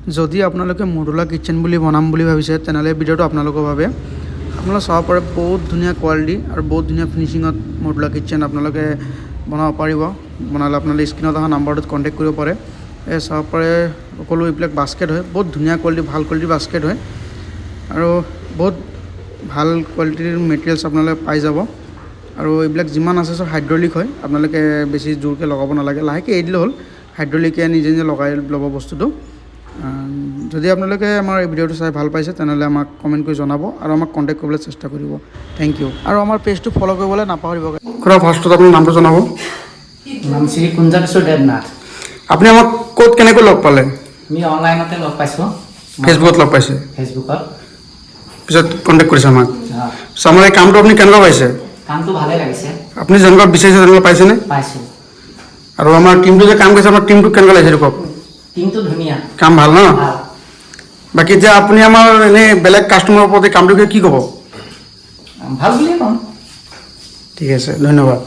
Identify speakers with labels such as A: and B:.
A: যদি আপোনালোকে modular kitchen বুলি বনাম বুলি ভাবিছে তেনেহ'লে ভিডিঅ'টো আপোনালোকৰ বাবে আপোনালোকে চাব পাৰে বহুত ধুনীয়া কোৱালিটি আৰু বহুত ধুনীয়া ফিনিচিঙত মডুলাৰ কিটচেন আপোনালোকে বনাব পাৰিব বনালে আপোনালোকে স্ক্ৰীনত অহা নাম্বাৰটোত কণ্টেক্ট কৰিব পাৰে এই চাব পাৰে সকলো এইবিলাক বাস্কেট হয় বহুত ধুনীয়া কোৱালিটি ভাল কোৱালিটিৰ বাস্কেট হয় আৰু বহুত ভাল কোৱালিটিৰ মেটেৰিয়েলছ আপোনালোকে পাই যাব আৰু এইবিলাক যিমান আছে চব হাইড্ৰলিক হয় আপোনালোকে বেছি জোৰকৈ লগাব নালাগে লাহেকৈ এৰি দিলে হ'ল হাইড্ৰলিকে নিজে নিজে লগাই ল'ব বস্তুটো যদি আপোনালোকে আমাৰ এই ভিডিঅ'টো চাই ভাল পাইছে তেনেহ'লে আমাক কমেণ্ট কৰি জনাব আৰু আমাক কণ্টেক্ট কৰিবলৈ চেষ্টা কৰিব থেংক ইউ আৰু আমাৰ পেজটো ফ'ল' কৰিবলৈ নাপাহৰিব খুৰা ফাৰ্ষ্টত আপোনাৰ নামটো জনাব
B: নাম শ্ৰী কুঞ্জাকিশোৰ দেৱনাথ
A: আপুনি আমাক ক'ত কেনেকৈ লগ পালে
B: আমি অনলাইনতে লগ পাইছোঁ
A: ফেচবুকত লগ পাইছে
B: ফেচবুকত
A: পিছত কণ্টেক্ট কৰিছে আমাক আমাৰ এই কামটো আপুনি কেনেকুৱা পাইছে
B: কামটো ভালে লাগিছে
A: আপুনি যেনেকুৱা বিচাৰিছে তেনেকুৱা পাইছেনে
B: পাইছোঁ
A: আৰু আমাৰ টিমটো যে কাম কৰিছে আমাৰ টিমটো কেনেকুৱা লাগিছে কওক
B: টিমটো ধুনীয়া
A: কাম ভাল ন
B: ভাল
A: বাকী এতিয়া আপুনি আমাৰ এনেই বেলেগ কাষ্টমাৰৰ প্ৰতি কামটোকে কি ক'ব
B: ভাল বুলিয়ে ক'ম
A: ঠিক আছে ধন্যবাদ